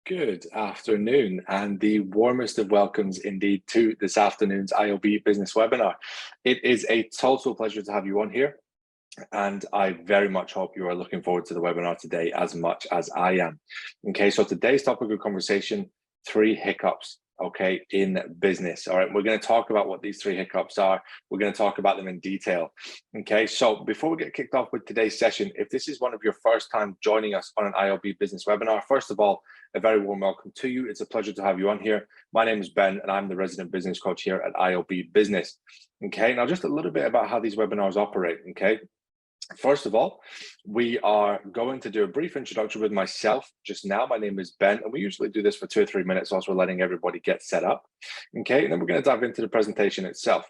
Good afternoon, and the warmest of welcomes indeed to this afternoon's iOB business webinar. It is a total pleasure to have you on here, and I very much hope you are looking forward to the webinar today as much as I am. Okay, so today's topic of conversation, 3 hiccups, okay, in business. All right, we're going to talk about what these 3 hiccups are. We're going to talk about them in detail. Okay, so before we get kicked off with today's session, if this is one of your first time joining us on an iOB business webinar, first of all, a very warm welcome to you. It's a pleasure to have you on here. My name is Ben, and I'm the resident business coach here at iOB Business. Okay, now just a little bit about how these webinars operate. Okay, first of all, we are going to do a brief introduction with myself just now. My name is Ben, and we usually do this for 2 or 3 minutes whilst we're letting everybody get set up. Okay, and then we're going to dive into the presentation itself.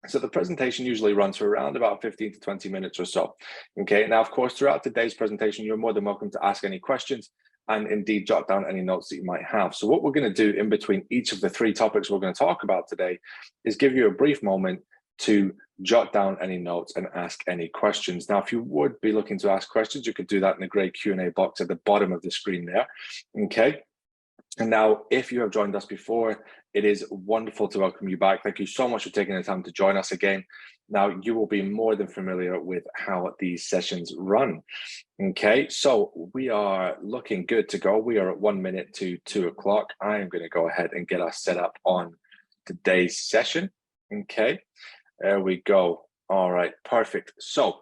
So the presentation usually runs for around about 15 to 20 minutes or so. Okay, now, of course, throughout today's presentation, you're more than welcome to ask any questions and indeed jot down any notes that you might have. So what we're going to do in between each of the 3 topics we're going to talk about today is give you a brief moment to jot down any notes and ask any questions. Now, if you would be looking to ask questions, you could do that in the gray Q&A box at the bottom of the screen there. Okay. And now, if you have joined us before, it is wonderful to welcome you back. Thank you so much for taking the time to join us again. Now, you will be more than familiar with how these sessions run. Okay, so we are looking good to go. We are at 1 minute to 2 o'clock. I am going to go ahead and get us set up on today's session. Okay, there we go. All right, perfect. So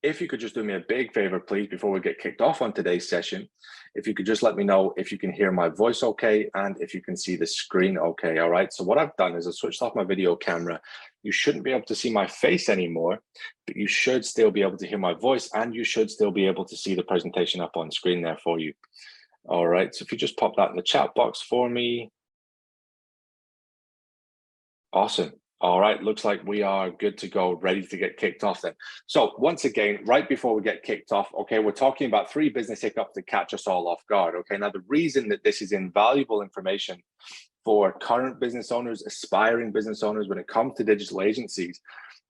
if you could just do me a big favor, please, before we get kicked off on today's session, if you could just let me know if you can hear my voice okay and if you can see the screen okay. All right, so what I've done is I switched off my video camera. You shouldn't be able to see my face anymore, but you should still be able to hear my voice, and you should still be able to see the presentation up on screen there for you. All right, so if you just pop that in the chat box for me. Awesome. All right, looks like we are good to go, ready to get kicked off then. So once again, right before we get kicked off, okay, we're talking about 3 business hiccups that catch us all off guard. Okay, now the reason that this is invaluable information for current business owners, aspiring business owners, when it comes to digital agencies,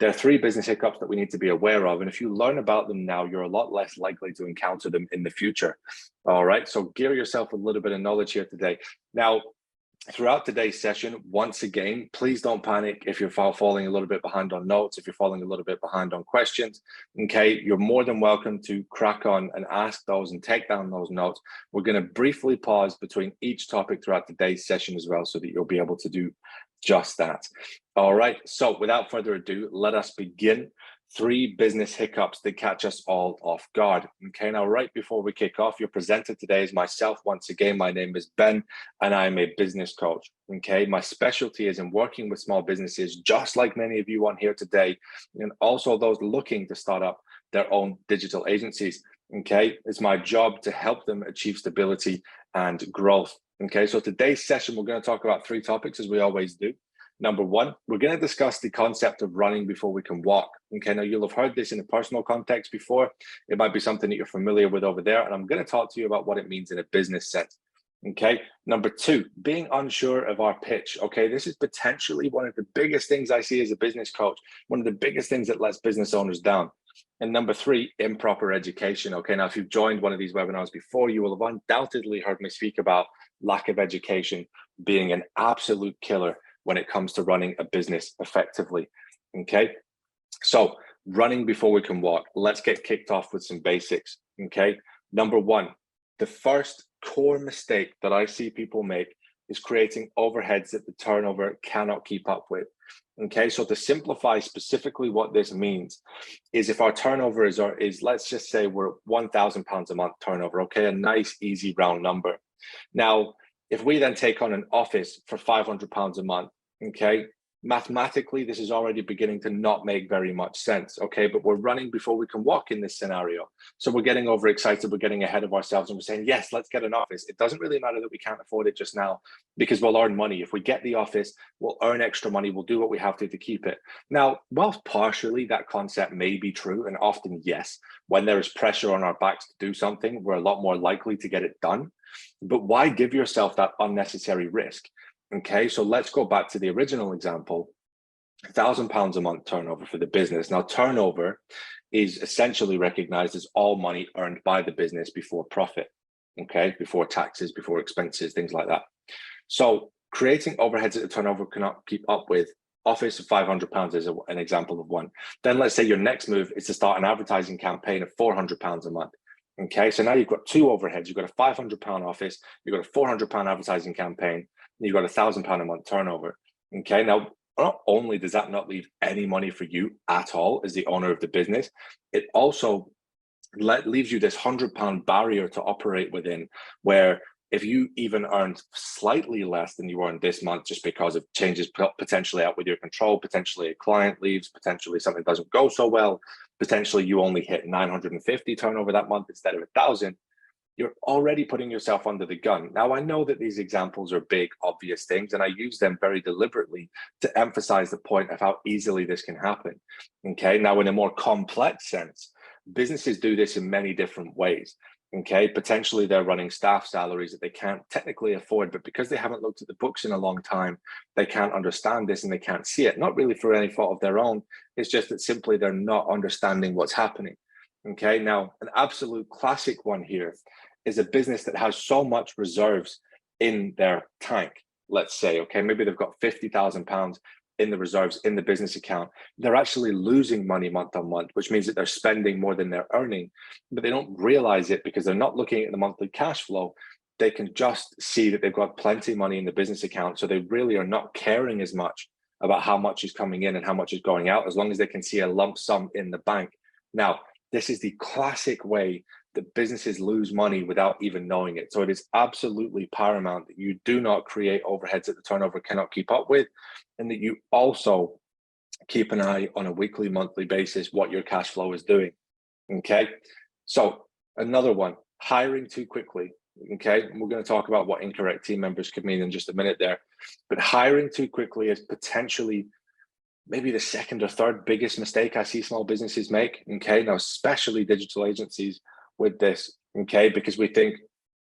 there are 3 business hiccups that we need to be aware of. And if you learn about them now, you're a lot less likely to encounter them in the future. All right, so give yourself a little bit of knowledge here today. Now, throughout today's session, once again, please don't panic if you're falling a little bit behind on notes, if you're falling a little bit behind on questions. Okay, you're more than welcome to crack on and ask those and take down those notes. We're going to briefly pause between each topic throughout today's session as well, so that you'll be able to do just that. All right, so without further ado, let us begin. 3 business hiccups that catch us all off guard. Okay, now right before we kick off, your presenter today is myself. Once again, my name is Ben, and I'm a business coach. Okay, my specialty is in working with small businesses, just like many of you on here today, and also those looking to start up their own digital agencies. Okay, it's my job to help them achieve stability and growth. Okay, so today's session, we're going to talk about 3 topics, as we always do. Number 1, we're going to discuss the concept of running before we can walk. Okay, now you'll have heard this in a personal context before. It might be something that you're familiar with over there, and I'm going to talk to you about what it means in a business sense. Okay, number 2, being unsure of our pitch. Okay, this is potentially one of the biggest things I see as a business coach, one of the biggest things that lets business owners down. And number 3, improper education. Okay, now if you've joined one of these webinars before, you will have undoubtedly heard me speak about lack of education being an absolute killer when it comes to running a business effectively. Okay, so running before we can walk. Let's get kicked off with some basics. Okay, number 1, the first core mistake that I see people make is creating overheads that the turnover cannot keep up with. Okay, so to simplify specifically what this means is if our turnover is let's just say we're £1,000 a month turnover. Okay, a nice easy round number. Now, if we then take on an office for £500 a month, okay, mathematically, this is already beginning to not make very much sense, okay? But we're running before we can walk in this scenario. So we're getting overexcited, we're getting ahead of ourselves, and we're saying, yes, let's get an office. It doesn't really matter that we can't afford it just now, because we'll earn money. If we get the office, we'll earn extra money, we'll do what we have to keep it. Now, whilst partially that concept may be true, and often, yes, when there is pressure on our backs to do something, we're a lot more likely to get it done. But why give yourself that unnecessary risk? Okay, so let's go back to the original example, £1,000 a month turnover for the business. Now, turnover is essentially recognized as all money earned by the business before profit. okay, before taxes, before expenses, things like that. So creating overheads that the turnover cannot keep up with. Office of £500 is an example of one. Then let's say your next move is to start an advertising campaign of £400 a month. Okay, so now you've got two overheads. You've got a £500 office, you've got a £400 advertising campaign, and you've got a £1,000 a month turnover. Okay, now not only does that not leave any money for you at all as the owner of the business, it also leaves you this £100 barrier to operate within, where if you even earned slightly less than you earned this month, just because of changes potentially out with your control, potentially a client leaves, potentially something doesn't go so well, potentially you only hit 950 turnover that month instead of 1,000, you're already putting yourself under the gun. Now, I know that these examples are big, obvious things, and I use them very deliberately to emphasize the point of how easily this can happen. Okay, now in a more complex sense, businesses do this in many different ways. Okay, potentially they're running staff salaries that they can't technically afford, but because they haven't looked at the books in a long time, they can't understand this and they can't see it. Not really for any fault of their own. It's just that simply they're not understanding what's happening. Okay, now an absolute classic one here is a business that has so much reserves in their tank, let's say. Okay, maybe they've got £50,000 in the reserves in the business account. They're actually losing money month on month, which means that they're spending more than they're earning, but they don't realize it because they're not looking at the monthly cash flow. They can just see that they've got plenty of money in the business account. So they really are not caring as much about how much is coming in and how much is going out, as long as they can see a lump sum in the bank. Now, this is the classic way that businesses lose money without even knowing it. So it is absolutely paramount that you do not create overheads that the turnover cannot keep up with, and that you also keep an eye on a weekly, monthly basis what your cash flow is doing. Okay, so another one, hiring too quickly. Okay, and we're going to talk about what incorrect team members could mean in just a minute there, but hiring too quickly is potentially maybe the second or third biggest mistake I see small businesses make. Okay, now especially digital agencies with this. Okay, because we think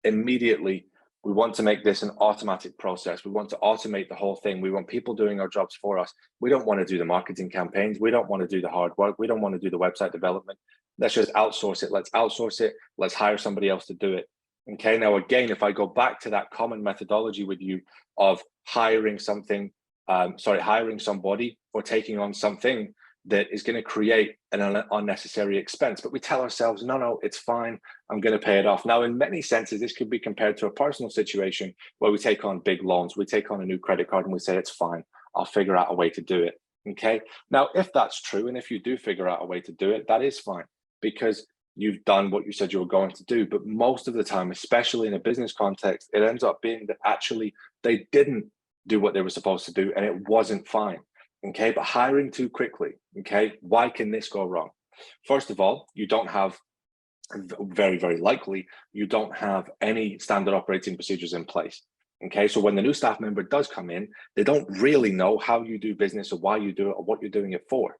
immediately we want to make this an automatic process. We want to automate the whole thing. We want people doing our jobs for us. We don't want to do the marketing campaigns. We don't want to do the hard work. We don't want to do the website development. Let's just outsource it. Let's outsource it. Let's hire somebody else to do it. Okay, now again, if I go back to that common methodology with you of hiring somebody or taking on something that is going to create an unnecessary expense, but we tell ourselves, no, it's fine, I'm going to pay it off. Now, in many senses, this could be compared to a personal situation where we take on big loans, we take on a new credit card and we say, it's fine, I'll figure out a way to do it. Okay, now, if that's true, and if you do figure out a way to do it, that is fine, because you've done what you said you were going to do. But most of the time, especially in a business context, it ends up being that actually they didn't do what they were supposed to do and it wasn't fine. Okay, but hiring too quickly, okay, why can this go wrong? First of all, you don't have, very, very likely, you don't have any standard operating procedures in place. Okay, so when the new staff member does come in, they don't really know how you do business or why you do it or what you're doing it for.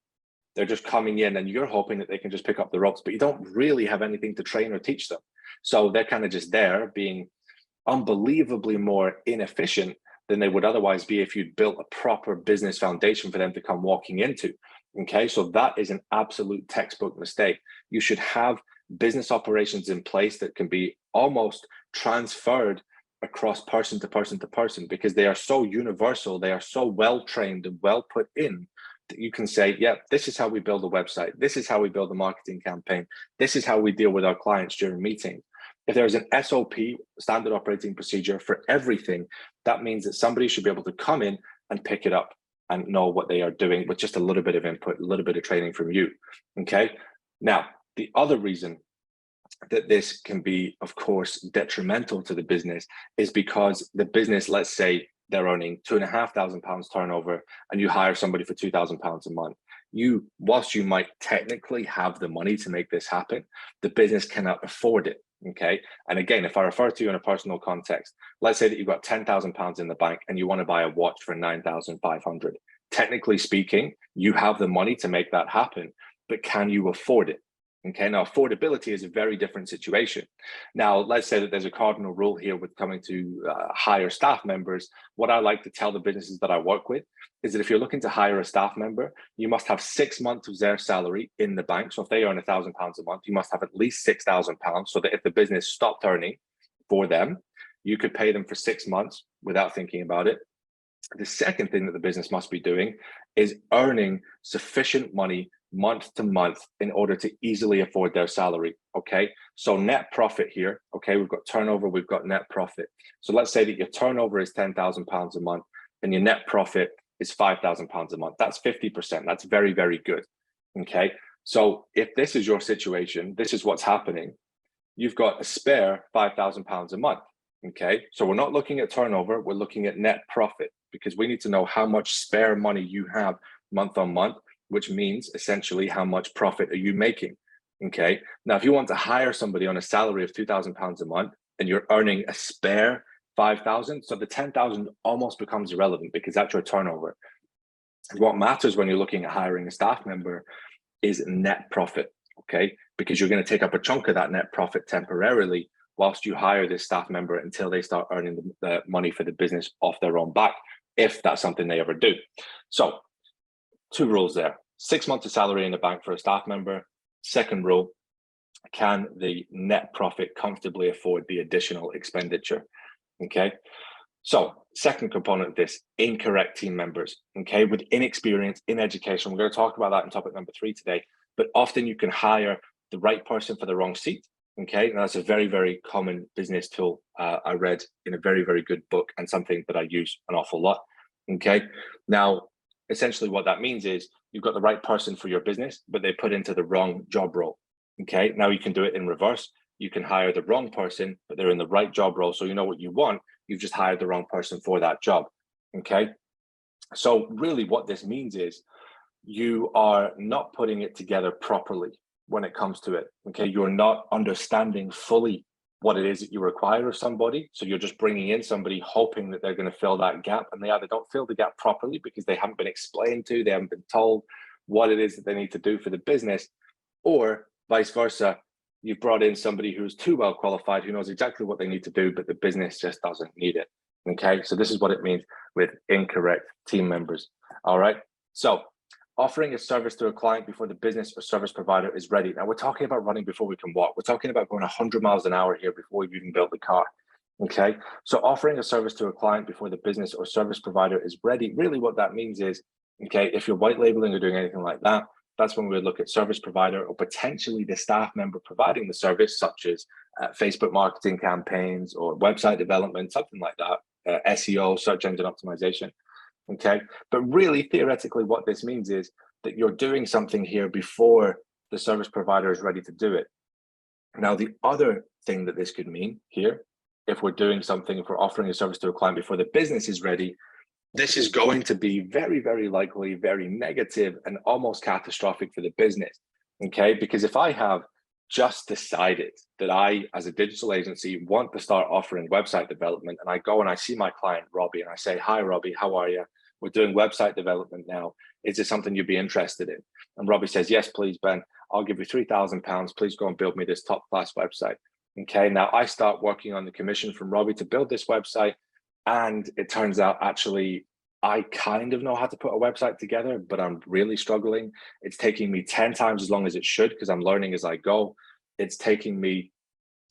They're just coming in and you're hoping that they can just pick up the ropes, but you don't really have anything to train or teach them. So they're kind of just there being unbelievably more inefficient than they would otherwise be if you'd built a proper business foundation for them to come walking into. Okay, so that is an absolute textbook mistake. You should have business operations in place that can be almost transferred across person to person to person, because they are so universal, they are so well trained and well put in that you can say, yeah, this is how we build a website, this is how we build a marketing campaign, this is how we deal with our clients during meetings. If there's an SOP, standard operating procedure, for everything, that means that somebody should be able to come in and pick it up and know what they are doing with just a little bit of input, a little bit of training from you. Okay. Now, the other reason that this can be, of course, detrimental to the business is because the business, let's say they're earning £2,500 turnover and you hire somebody for £2,000 a month. Whilst you might technically have the money to make this happen, the business cannot afford it. Okay. And again, if I refer to you in a personal context, let's say that you've got £10,000 in the bank and you want to buy a watch for 9,500. Technically speaking, you have the money to make that happen, but can you afford it? Okay, now affordability is a very different situation. Now, let's say that there's a cardinal rule here with coming to hire staff members. What I like to tell the businesses that I work with is that if you're looking to hire a staff member, you must have 6 months of their salary in the bank. So if they earn £1,000 a month, you must have at least £6,000, so that if the business stopped earning, for them. You could pay them for 6 months without thinking about it. The second thing that the business must be doing is earning sufficient money month to month in order to easily afford their salary. Okay, so net profit here. Okay, we've got turnover, we've got net profit. So let's say that your turnover is £10,000 a month and your net profit is £5,000 a month. That's 50%. That's very, very good. Okay, so if this is your situation, this is what's happening. You've got a spare £5,000 a month. Okay, so we're not looking at turnover, we're looking at net profit, because we need to know how much spare money you have month on month, which means essentially how much profit are you making. Okay, now if you want to hire somebody on a salary of £2,000 a month and you're earning a spare 5,000, so the 10,000 almost becomes irrelevant because that's your turnover. What matters when you're looking at hiring a staff member is net profit. Okay, because you're going to take up a chunk of that net profit temporarily whilst you hire this staff member until they start earning the money for the business off their own back, if that's something they ever do. So 2 rules there: 6 months of salary in the bank for a staff member. Second rule, can the net profit comfortably afford the additional expenditure? Okay, so second component of this, incorrect team members. Okay, with inexperience in education, we're going to talk about that in topic number 3 today, but often you can hire the right person for the wrong seat. Okay, and that's a very, very common business tool I read in a very, very good book, and something that I use an awful lot. Okay, now essentially what that means is you've got the right person for your business, but they put into the wrong job role. Okay, now you can do it in reverse. You can hire the wrong person, but they're in the right job role, so you know what you want. You've just hired the wrong person for that job. Okay, so really what this means is you are not putting it together properly when it comes to it. Okay, you're not understanding fully what it is that you require of somebody. So you're just bringing in somebody hoping that they're going to fill that gap, and they either don't fill the gap properly because they haven't been explained to, they haven't been told what it is that they need to do for the business, or vice versa. You've brought in somebody who's too well qualified, who knows exactly what they need to do, but the business just doesn't need it. Okay, so this is what it means with incorrect team members. All right, so offering a service to a client before the business or service provider is ready. Now, we're talking about running before we can walk. We're talking about going 100 miles an hour here before we've even built the car. Okay, so offering a service to a client before the business or service provider is ready. Really what that means is, okay, if you're white labeling or doing anything like that, that's when we would look at service provider or potentially the staff member providing the service, such as Facebook marketing campaigns or website development, something like that, SEO, search engine optimization. Okay, but really theoretically what this means is that you're doing something here before the service provider is ready to do it. Now, the other thing that this could mean here, if we're doing something, if we're offering a service to a client before the business is ready, this is going to be very, very likely very negative and almost catastrophic for the business. Okay, because if I have just decided that I, as a digital agency, want to start offering website development, and I go and I see my client Robbie and I say, "Hi Robbie, how are you? We're doing website development now. Is this something you'd be interested in?" And Robbie says, "Yes, please, Ben. I'll give you £3,000. Please go and build me this top class website." Okay, now I start working on the commission from Robbie to build this website, and it turns out actually I kind of know how to put a website together, but I'm really struggling. It's taking me 10 times as long as it should because I'm learning as I go. It's taking me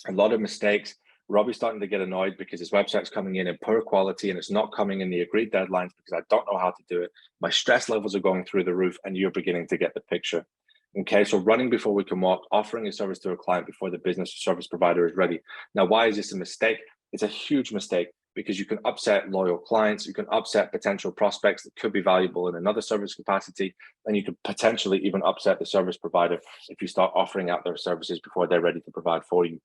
a lot of mistakes. Robbie's starting to get annoyed because his website's coming in poor quality and it's not coming in the agreed deadlines because I don't know how to do it. My stress levels are going through the roof, and you're beginning to get the picture. Okay, so running before we can walk, offering a service to a client before the business or service provider is ready. Now, why is this a mistake? It's a huge mistake because you can upset loyal clients, you can upset potential prospects that could be valuable in another service capacity, and you could potentially even upset the service provider if you start offering out their services before they're ready to provide for you.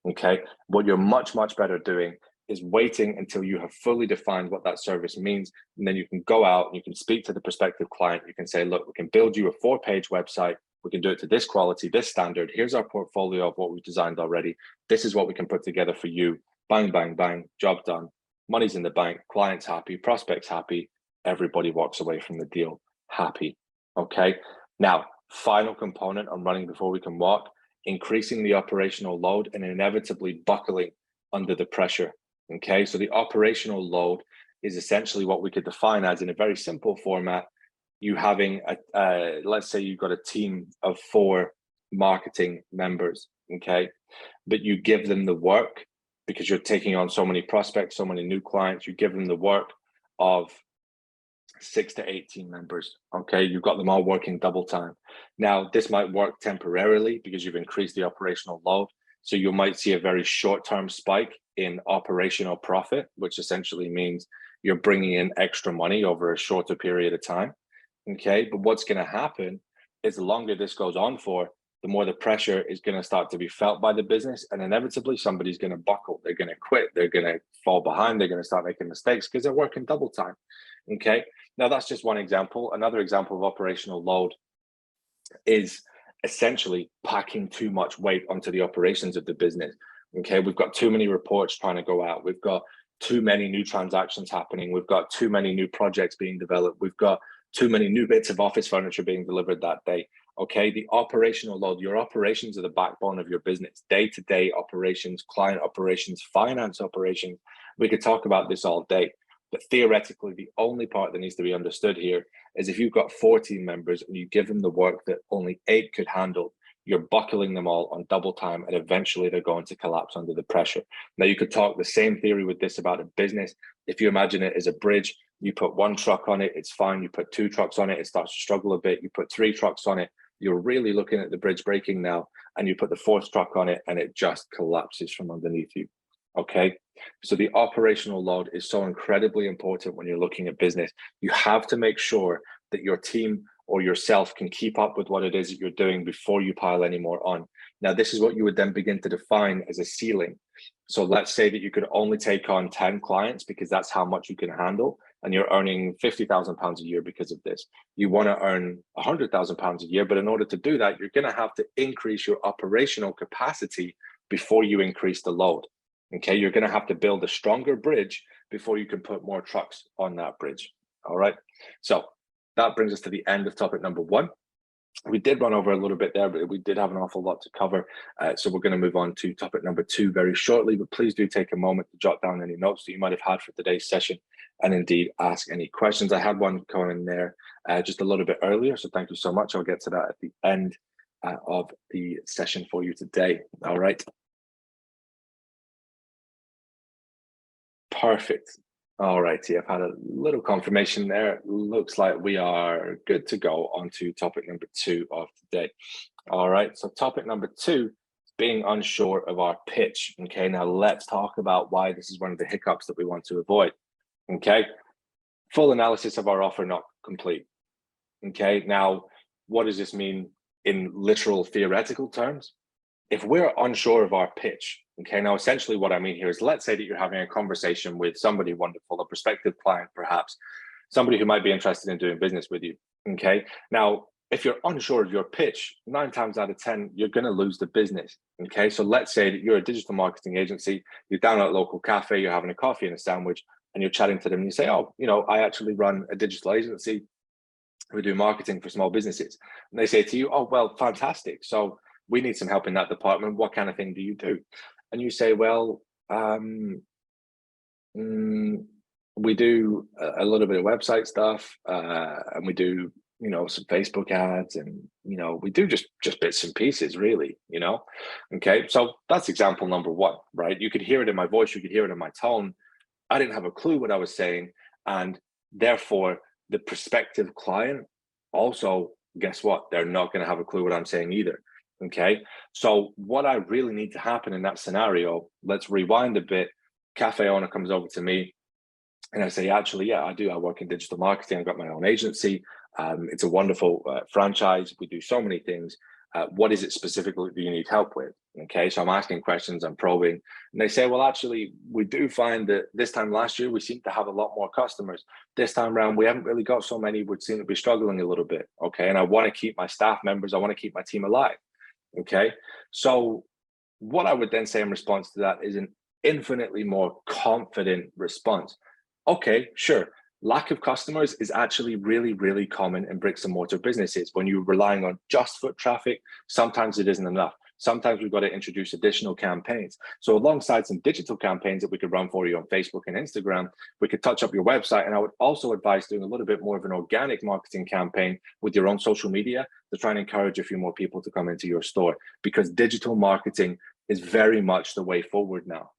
Okay, what you're much, much better doing is waiting until you have fully defined what that service means, and then you can go out and you can speak to the prospective client. You can say, look, we can build you a 4-page website. We can do it to this quality, this standard. Here's our portfolio of what we've designed already. This is what we can put together for you. Bang, bang, bang, job done. Money's in the bank, client's happy, prospects happy, everybody walks away from the deal happy. Okay, now, final component on running before we can walk, increasing the operational load and inevitably buckling under the pressure. Okay, so the operational load is essentially what we could define as, in a very simple format, you having let's say you've got a team of 4 marketing members, okay, but you give them the work because you're taking on so many prospects, so many new clients. You give them the work of 6 to 8 team members. Okay, you've got them all working double time. Now, this might work temporarily because you've increased the operational load. So you might see a very short-term spike in operational profit, which essentially means you're bringing in extra money over a shorter period of time. Okay, but what's going to happen is the longer this goes on for, the more the pressure is going to start to be felt by the business, and inevitably somebody's going to buckle. They're going to quit. They're going to fall behind. They're going to start making mistakes because they're working double time. Okay, now that's just one example. Another example of operational load is essentially packing too much weight onto the operations of the business. Okay, we've got too many reports trying to go out. We've got too many new transactions happening. We've got too many new projects being developed. We've got too many new bits of office furniture being delivered that day. Okay, the operational load, your operations are the backbone of your business. Day-to-day operations, client operations, finance operations. We could talk about this all day, but theoretically, the only part that needs to be understood here is if you've got 4 team members and you give them the work that only 8 could handle, you're buckling them all on double time, and eventually they're going to collapse under the pressure. Now, you could talk the same theory with this about a business. If you imagine it as a bridge, you put 1 truck on it, it's fine. You put 2 trucks on it, it starts to struggle a bit. You put 3 trucks on it, you're really looking at the bridge breaking now, and you put the 4th truck on it and it just collapses from underneath you. Okay, so the operational load is so incredibly important when you're looking at business. You have to make sure that your team or yourself can keep up with what it is that you're doing before you pile any more on. Now, this is what you would then begin to define as a ceiling. So let's say that you could only take on 10 clients because that's how much you can handle, and you're earning £50,000 a year because of this. You want to earn £100,000 a year, but in order to do that, you're going to have to increase your operational capacity before you increase the load. Okay, you're going to have to build a stronger bridge before you can put more trucks on that bridge. All right, so that brings us to the end of topic number 1. We did run over a little bit there, but we did have an awful lot to cover. So we're going to move on to topic number 2 very shortly, but please do take a moment to jot down any notes that you might have had for today's session, and indeed ask any questions. I had one coming there just a little bit earlier, so thank you so much. I'll get to that at the end of the session for you today. All right. Perfect. All righty, I've had a little confirmation there. Looks like we are good to go on to topic number 2 of today. All right, so topic number 2 is being unsure of our pitch. Okay, now let's talk about why this is one of the hiccups that we want to avoid. Okay, full analysis of our offer not complete. Okay, now what does this mean in literal theoretical terms? If we're unsure of our pitch, okay, now essentially what I mean here is, let's say that you're having a conversation with somebody wonderful, a prospective client, perhaps somebody who might be interested in doing business with you. Okay, now if you're unsure of your pitch, 9 times out of 10, you're going to lose the business. Okay, so let's say that you're a digital marketing agency, you're down at a local cafe, you're having a coffee and a sandwich, and you're chatting to them, and you say, oh, you know, I actually run a digital agency. We do marketing for small businesses. And they say to you, oh, well, fantastic. So we need some help in that department. What kind of thing do you do? And you say, well, we do a little bit of website stuff, and we do, you know, some Facebook ads, and, you know, we do just bits and pieces, really, you know. Okay, so that's example number 1, right? You could hear it in my voice, you could hear it in my tone. I didn't have a clue what I was saying, and therefore the prospective client also, guess what? They're not going to have a clue what I'm saying either. Okay, so what I really need to happen in that scenario, let's rewind a bit. Cafe owner comes over to me and I say, actually, yeah, I do. I work in digital marketing. I've got my own agency. It's a wonderful franchise. We do so many things. What is it specifically that you need help with? Okay, so I'm asking questions, I'm probing. And they say, well, actually, we do find that this time last year, we seem to have a lot more customers. This time around, we haven't really got so many. We seem to be struggling a little bit. Okay, and I want to keep my staff members. I want to keep my team alive. Okay, so what I would then say in response to that is an infinitely more confident response. Okay, sure. Lack of customers is actually really, really common in bricks and mortar businesses. When you're relying on just foot traffic, sometimes it isn't enough. Sometimes we've got to introduce additional campaigns. So alongside some digital campaigns that we could run for you on Facebook and Instagram, we could touch up your website. And I would also advise doing a little bit more of an organic marketing campaign with your own social media to try and encourage a few more people to come into your store, because digital marketing is very much the way forward now.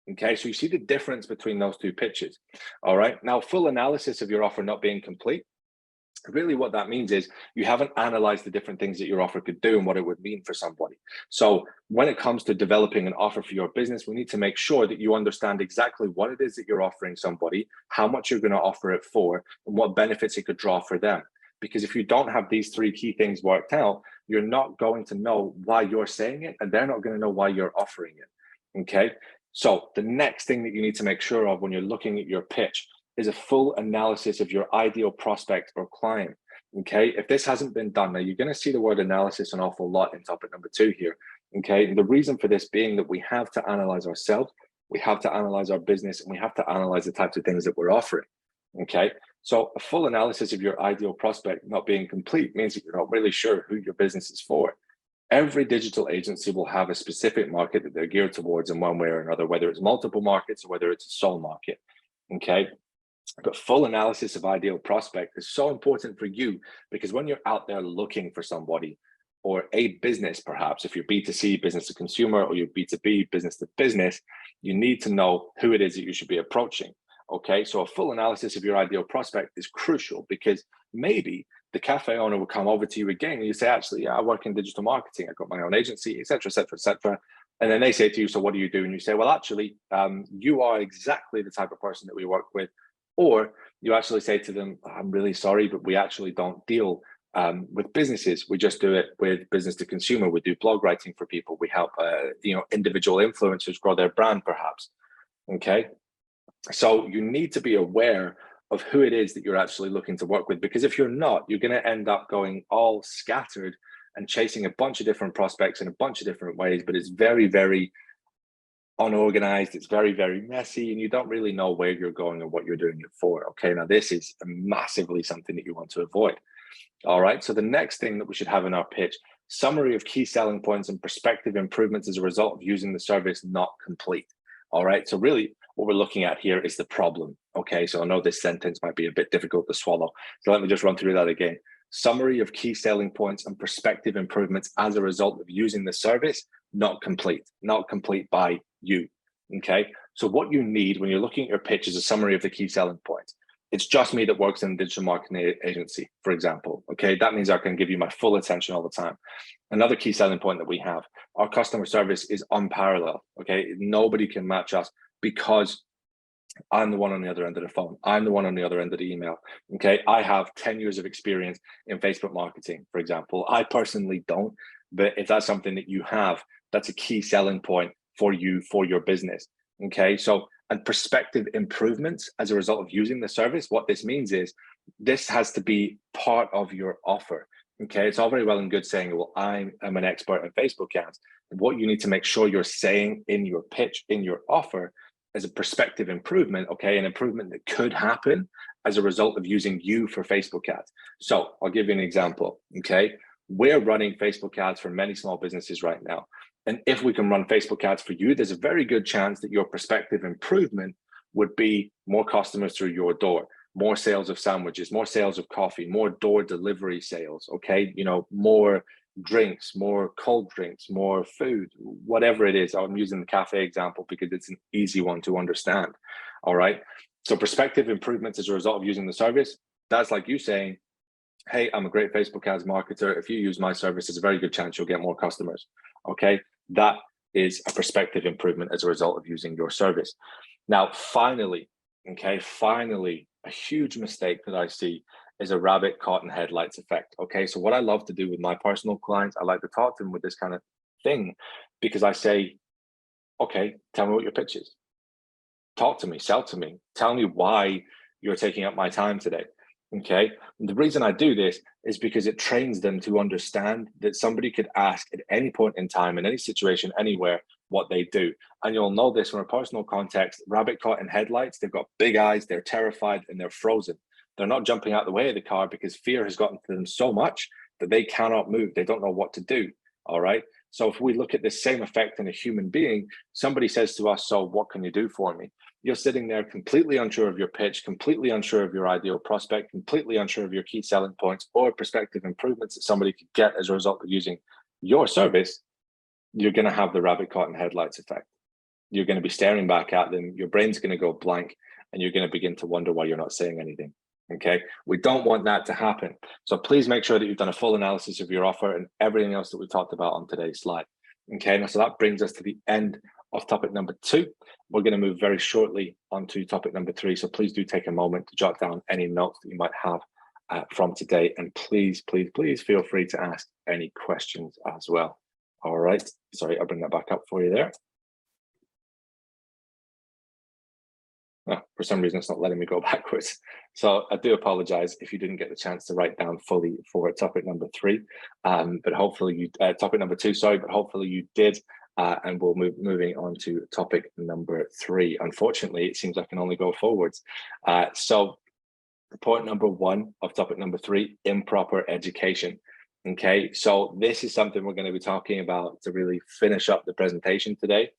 Okay, so you see the difference between those two pitches. All right, now full analysis of your offer not being complete. Really what that means is you haven't analyzed the different things that your offer could do and what it would mean for somebody. So when it comes to developing an offer for your business, we need to make sure that you understand exactly what it is that you're offering somebody, how much you're going to offer it for, and what benefits it could draw for them. Because if you don't have these three key things worked out, you're not going to know why you're saying it, and they're not going to know why you're offering it. Okay. So the next thing that you need to make sure of when you're looking at your pitch is a full analysis of your ideal prospect or client. Okay, if this hasn't been done, now you're going to see the word analysis an awful lot in topic number 2 here. Okay, and the reason for this being that we have to analyze ourselves, we have to analyze our business, and we have to analyze the types of things that we're offering. Okay, so a full analysis of your ideal prospect not being complete means that you're not really sure who your business is for. Every digital agency will have a specific market that they're geared towards in one way or another, whether it's multiple markets or whether it's a sole market. Okay, but full analysis of ideal prospect is so important for you, because when you're out there looking for somebody or a business, perhaps if you're B2C, business to consumer, or you're B2B, business to business, you need to know who it is that you should be approaching. Okay, so a full analysis of your ideal prospect is crucial, because maybe the cafe owner will come over to you again and you say, actually, yeah, I work in digital marketing, I've got my own agency, etc., etc., etc. And then they say to you, so what do you do? And you say, well, actually, you are exactly the type of person that we work with. Or you actually say to them, I'm really sorry, but we actually don't deal with businesses. We just do it with business to consumer. We do blog writing for people. We help individual influencers grow their brand, perhaps. Okay, so you need to be aware of who it is that you're actually looking to work with, because if you're not, you're going to end up going all scattered and chasing a bunch of different prospects in a bunch of different ways, but it's very, very unorganized, it's very, very messy, and you don't really know where you're going and what you're doing it for. Okay, now this is massively something that you want to avoid. All right, so the next thing that we should have in our pitch: summary of key selling points and prospective improvements as a result of using the service not complete. All right, so really what we're looking at here is the problem. Okay, so I know this sentence might be a bit difficult to swallow, so let me just run through that again. Summary of key selling points and prospective improvements as a result of using the service not complete by you. Okay, so what you need when you're looking at your pitch is a summary of the key selling points. It's just me that works in a digital marketing agency, for example. Okay, that means I can give you my full attention all the time. Another key selling point that we have: our customer service is unparalleled. Okay, nobody can match us, because I'm the one on the other end of the phone. I'm the one on the other end of the email. Okay, I have 10 years of experience in Facebook marketing, for example. I personally don't, but if that's something that you have, that's a key selling point for you, for your business. Okay, so, and prospective improvements as a result of using the service, what this means is this has to be part of your offer. Okay, it's all very well and good saying, well, I'm an expert in Facebook ads. What you need to make sure you're saying in your pitch, in your offer, as a prospective improvement, okay, an improvement that could happen as a result of using you for Facebook ads. So I'll give you an example, okay? We're running Facebook ads for many small businesses right now. And if we can run Facebook ads for you, there's a very good chance that your prospective improvement would be more customers through your door, more sales of sandwiches, more sales of coffee, more door delivery sales, okay? More drinks, more cold drinks, more food, whatever it is. I'm using the cafe example because it's an easy one to understand. All right, so prospective improvements as a result of using the service, that's like you saying, hey, I'm a great Facebook ads marketer. If you use my service, there's a very good chance you'll get more customers. Okay, that is a prospective improvement as a result of using your service. Now, finally, a huge mistake that I see is a rabbit caught in headlights effect. Okay, so what I love to do with my personal clients, I like to talk to them with this kind of thing, because I say, okay, tell me what your pitch is. Talk to me, sell to me, tell me why you're taking up my time today. Okay, and the reason I do this is because it trains them to understand that somebody could ask at any point in time, in any situation, anywhere, what they do. And you'll know this from a personal context. Rabbit caught in headlights, they've got big eyes, they're terrified, and they're frozen. They're not jumping out the way of the car because fear has gotten to them so much that they cannot move. They don't know what to do. All right. So if we look at this same effect in a human being, somebody says to us, so what can you do for me? You're sitting there completely unsure of your pitch, completely unsure of your ideal prospect, completely unsure of your key selling points or prospective improvements that somebody could get as a result of using your service. You're going to have the rabbit caught in headlights effect. You're going to be staring back at them. Your brain's going to go blank, and you're going to begin to wonder why you're not saying anything. Okay, we don't want that to happen. So please make sure that you've done a full analysis of your offer and everything else that we talked about on today's slide. Okay, now so that brings us to the end of topic number 2. We're going to move very shortly onto topic number 3. So please do take a moment to jot down any notes that you might have from today, and please feel free to ask any questions as well. All right, sorry, I'll bring that back up for you there. Oh, for some reason, it's not letting me go backwards. So I do apologize if you didn't get the chance to write down fully for topic number 3, but hopefully you, topic number 2, sorry, but hopefully you did. And we'll moving on to topic number 3. Unfortunately, it seems I can only go forwards. So point number 1 of topic number 3, improper education. Okay, so this is something we're going to be talking about to really finish up the presentation today.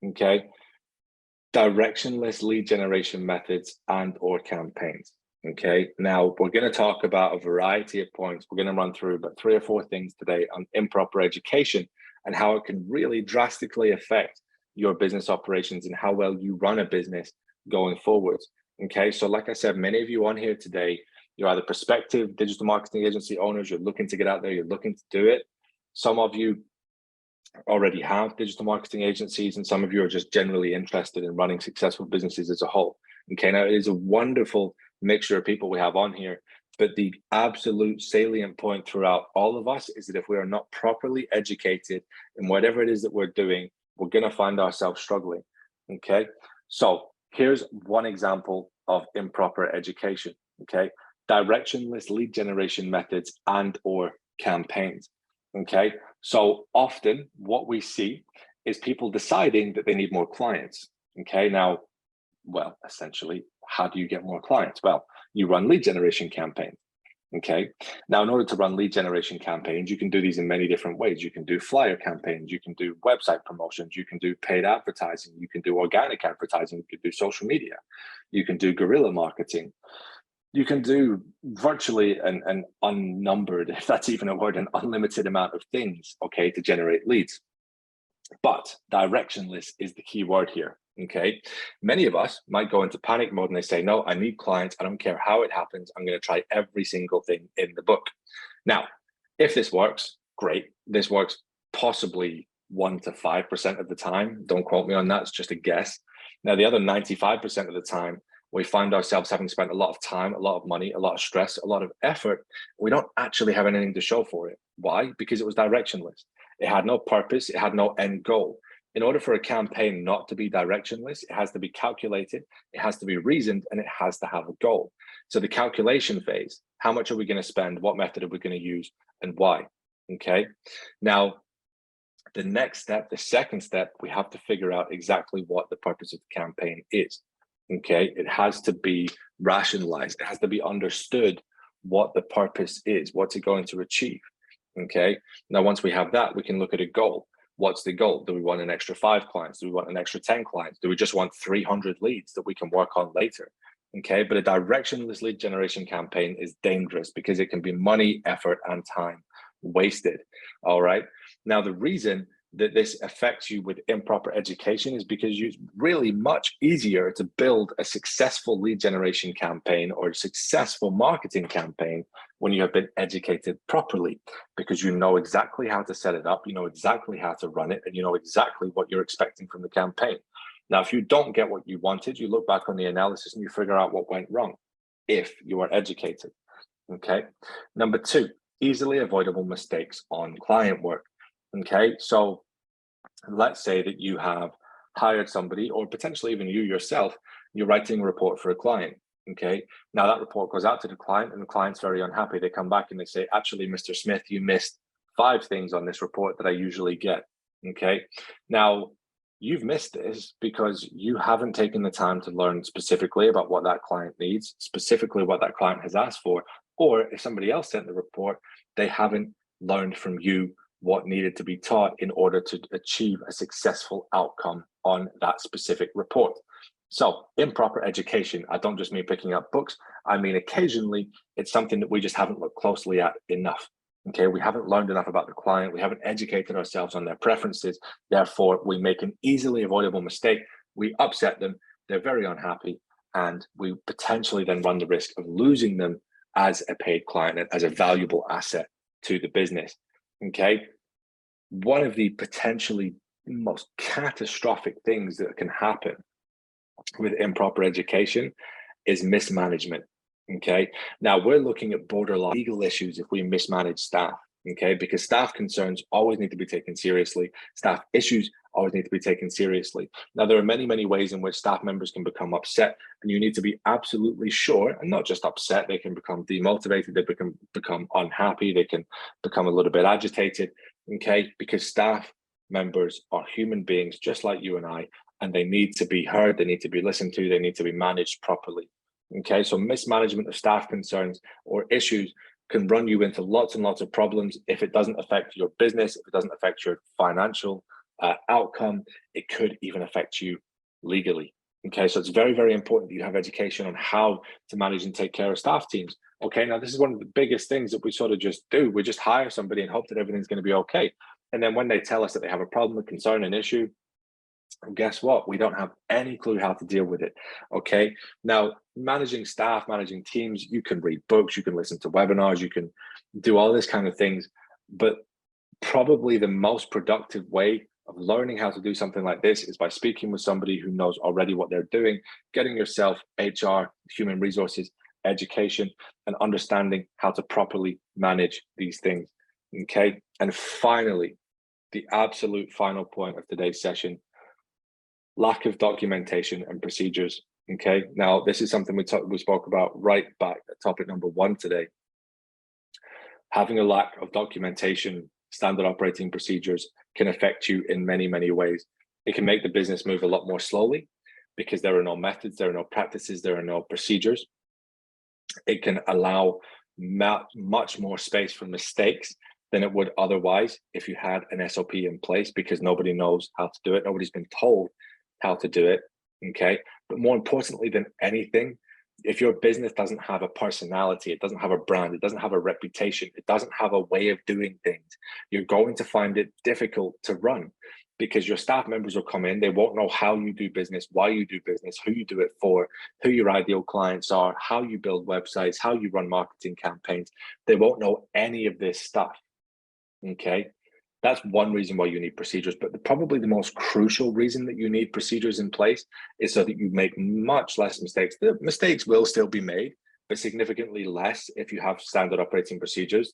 Okay. Directionless lead generation methods and or campaigns. Okay, now we're going to talk about a variety of points. We're going to run through about 3 or 4 things today on improper education and how it can really drastically affect your business operations and how well you run a business going forward. Okay, so like I said, many of you on here today, you're either prospective digital marketing agency owners, you're looking to get out there, you're looking to do it. Some of you already have digital marketing agencies, and some of you are just generally interested in running successful businesses as a whole. Okay, now it is a wonderful mixture of people we have on here, but the absolute salient point throughout all of us is that if we are not properly educated in whatever it is that we're doing, we're going to find ourselves struggling. Okay, so here's one example of improper education. Okay, directionless lead generation methods and or campaigns. Okay, so often what we see is people deciding that they need more clients. Okay, now, well, essentially, how do you get more clients? Well, you run lead generation campaigns. Okay, now in order to run lead generation campaigns, you can do these in many different ways. You can do flyer campaigns, you can do website promotions, you can do paid advertising, you can do organic advertising, you can do social media, you can do guerrilla marketing. You can do virtually an unnumbered, if that's even a word, an unlimited amount of things, okay, to generate leads. But directionless is the key word here, okay? Many of us might go into panic mode and they say, no, I need clients. I don't care how it happens. I'm going to try every single thing in the book. Now, if this works, great. This works possibly 1 to 5% of the time. Don't quote me on that. It's just a guess. Now, the other 95% of the time, we find ourselves having spent a lot of time, a lot of money, a lot of stress, a lot of effort. We don't actually have anything to show for it. Why? Because it was directionless. It had no purpose. It had no end goal. In order for a campaign not to be directionless, it has to be calculated, it has to be reasoned, and it has to have a goal. So the calculation phase, how much are we going to spend? What method are we going to use and why? Okay. Now, the next step, the second step, we have to figure out exactly what the purpose of the campaign is. Okay, it has to be rationalized. It has to be understood what the purpose is, what's it going to achieve. Okay, now once we have that, we can look at a goal. What's the goal? Do we want an extra 5 clients? Do we want an extra 10 clients? Do we just want 300 leads that we can work on later? Okay, but a directionless lead generation campaign is dangerous because it can be money, effort, and time wasted. All right, now the reason that this affects you with improper education is because it's really much easier to build a successful lead generation campaign or a successful marketing campaign when you have been educated properly, because you know exactly how to set it up, you know exactly how to run it, and you know exactly what you're expecting from the campaign. Now, if you don't get what you wanted, you look back on the analysis and you figure out what went wrong if you are educated. Okay. Number 2, easily avoidable mistakes on client work. Okay, so let's say that you have hired somebody, or potentially even you yourself, you're writing a report for a client. Okay, now that report goes out to the client and the client's very unhappy. They come back and they say, actually, Mr. Smith, you missed 5 things on this report that I usually get. Okay, now you've missed this because you haven't taken the time to learn specifically about what that client needs, specifically what that client has asked for, or if somebody else sent the report, they haven't learned from you what needed to be taught in order to achieve a successful outcome on that specific report. So improper education, I don't just mean picking up books. I mean, occasionally it's something that we just haven't looked closely at enough. Okay, we haven't learned enough about the client. We haven't educated ourselves on their preferences. Therefore, we make an easily avoidable mistake. We upset them. They're very unhappy. And we potentially then run the risk of losing them as a paid client and as a valuable asset to the business. Okay. One of the potentially most catastrophic things that can happen with improper education is mismanagement. Okay. Now we're looking at borderline legal issues if we mismanage staff. Okay. Because staff concerns always need to be taken seriously. Staff issues always need to be taken seriously. Now, there are many, many ways in which staff members can become upset, and you need to be absolutely sure, and not just upset, they can become demotivated, they can become unhappy, they can become a little bit agitated. Okay. Because staff members are human beings just like you and I, and they need to be heard, they need to be listened to, they need to be managed properly. Okay, so mismanagement of staff concerns or issues can run you into lots and lots of problems if it doesn't affect your business, if it doesn't affect your financial outcome, it could even affect you legally. Okay, so it's very, very important that you have education on how to manage and take care of staff teams. Okay, now this is one of the biggest things that we sort of just do. We just hire somebody and hope that everything's going to be okay. And then when they tell us that they have a problem, a concern, an issue, guess what? We don't have any clue how to deal with it. Okay. Now, managing staff, managing teams, you can read books, you can listen to webinars, you can do all this kind of things. But probably the most productive way of learning how to do something like this is by speaking with somebody who knows already what they're doing, getting yourself HR, human resources, education, and understanding how to properly manage these things. Okay. And finally, the absolute final point of today's session: lack of documentation and procedures. Okay, now this is something we spoke about right back at topic number 1 today. Having a lack of documentation, standard operating procedures can affect you in many, many ways. It can make the business move a lot more slowly because there are no methods, there are no practices, there are no procedures. It can allow much more space for mistakes than it would otherwise if you had an SOP in place, because nobody knows how to do it. Nobody's been told how to do it. Okay. But more importantly than anything, if your business doesn't have a personality, it doesn't have a brand, it doesn't have a reputation, it doesn't have a way of doing things, you're going to find it difficult to run, because your staff members will come in, they won't know how you do business, why you do business, who you do it for, who your ideal clients are, how you build websites, how you run marketing campaigns. They won't know any of this stuff. Okay. That's one reason why you need procedures, but probably the most crucial reason that you need procedures in place is so that you make much less mistakes. The mistakes will still be made, but significantly less if you have standard operating procedures.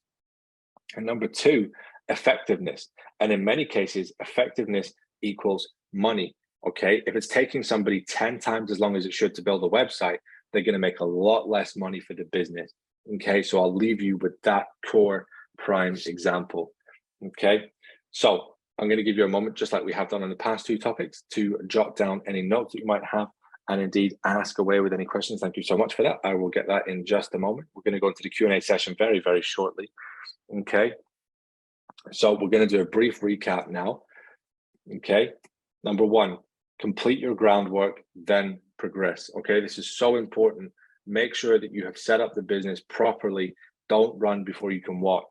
And number 2, effectiveness. And in many cases, effectiveness equals money. Okay. If it's taking somebody 10 times as long as it should to build a website, they're going to make a lot less money for the business. Okay. So I'll leave you with that core prime example. Okay. So I'm going to give you a moment, just like we have done on the past 2 topics, to jot down any notes that you might have, and indeed ask away with any questions. Thank you so much for that. I will get that in just a moment. We're going to go into the Q&A session very, very shortly. Okay. So we're going to do a brief recap now. Okay. Number 1, complete your groundwork, then progress. Okay. This is so important. Make sure that you have set up the business properly. Don't run before you can walk.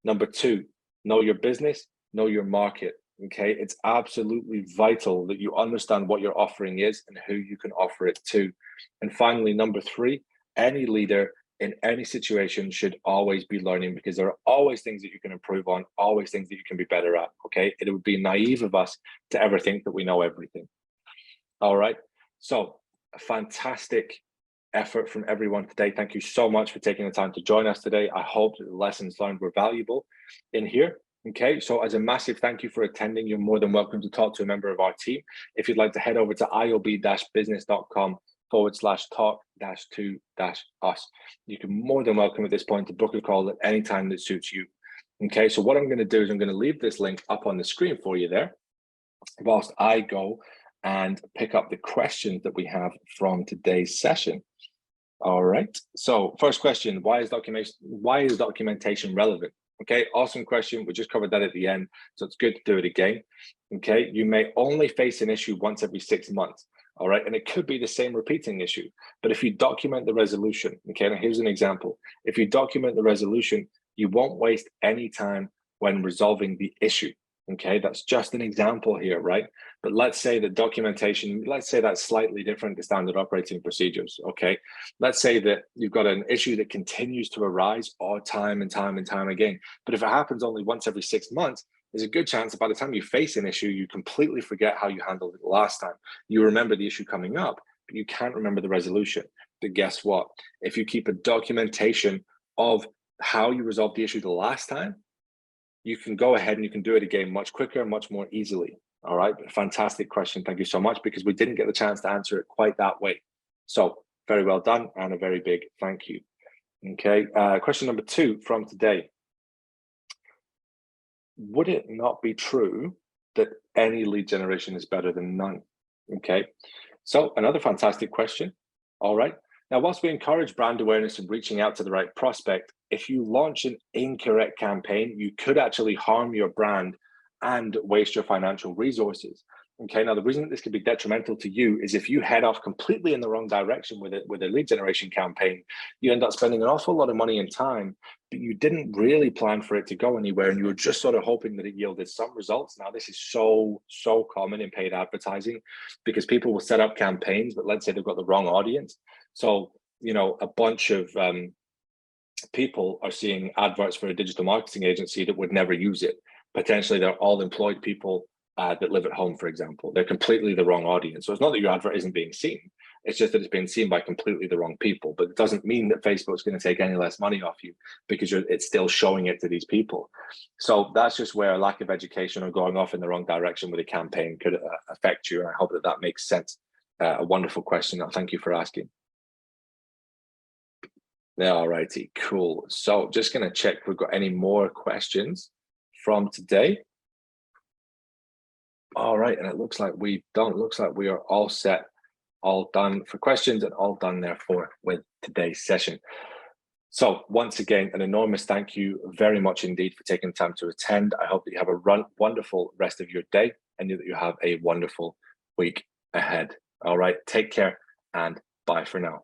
Number 2, know your business, know your market. Okay. It's absolutely vital that you understand what your offering is and who you can offer it to. And finally, number 3, any leader in any situation should always be learning, because there are always things that you can improve on, always things that you can be better at. Okay. It would be naive of us to ever think that we know everything. All right. So a fantastic effort from everyone today. Thank you so much for taking the time to join us today. I hope that the lessons learned were valuable in here. Okay, so as a massive thank you for attending, you're more than welcome to talk to a member of our team. If you'd like to head over to iob-business.com/talk-to-us, you can more than welcome at this point to book a call at any time that suits you. Okay, so what I'm going to do is I'm going to leave this link up on the screen for you there, whilst I go and pick up the questions that we have from today's session. All right, so first question: why is documentation relevant? Okay, awesome question. We just covered that at the end, so it's good to do it again. Okay, you may only face an issue once every 6 months. All right, and it could be the same repeating issue, but if you document the resolution, okay, now here's an example. If you document the resolution, You won't waste any time when resolving the issue. Okay, that's just an example here, right? But let's say the documentation, let's say that's slightly different to standard operating procedures. Okay, let's say that you've got an issue that continues to arise all time and time and time again. But if it happens only once every 6 months, there's a good chance that by the time you face an issue, you completely forget how you handled it last time. You remember the issue coming up, but you can't remember the resolution. But guess what? If you keep a documentation of how you resolved the issue the last time, you can go ahead and you can do it again much quicker, much more easily. All right, fantastic question. Thank you so much, because we didn't get the chance to answer it quite that way. So very well done, and a very big thank you. Okay, question number 2 from today. Would it not be true that any lead generation is better than none? Okay, so another fantastic question. All right. Now, whilst we encourage brand awareness and reaching out to the right prospect, if you launch an incorrect campaign, you could actually harm your brand and waste your financial resources. Okay, now the reason that this could be detrimental to you is if you head off completely in the wrong direction with a lead generation campaign, you end up spending an awful lot of money and time, but you didn't really plan for it to go anywhere, and you were just sort of hoping that it yielded some results. Now, this is so common in paid advertising, because people will set up campaigns, but let's say they've got the wrong audience. So, you know, a bunch of people are seeing adverts for a digital marketing agency that would never use it. Potentially, they're all employed people that live at home, for example. They're completely the wrong audience. So it's not that your advert isn't being seen. It's just that it's being seen by completely the wrong people. But it doesn't mean that Facebook's going to take any less money off you, because it's still showing it to these people. So that's just where a lack of education or going off in the wrong direction with a campaign could affect you. And I hope that that makes sense. A wonderful question. Thank you for asking. All righty, cool. So just going to check if we've got any more questions from today. All right, and it looks like we don't. Looks like we are all set, all done for questions, and all done therefore with today's session. So once again, an enormous thank you very much indeed for taking the time to attend. I hope that you have a wonderful rest of your day, and that you have a wonderful week ahead. All right, take care and bye for now.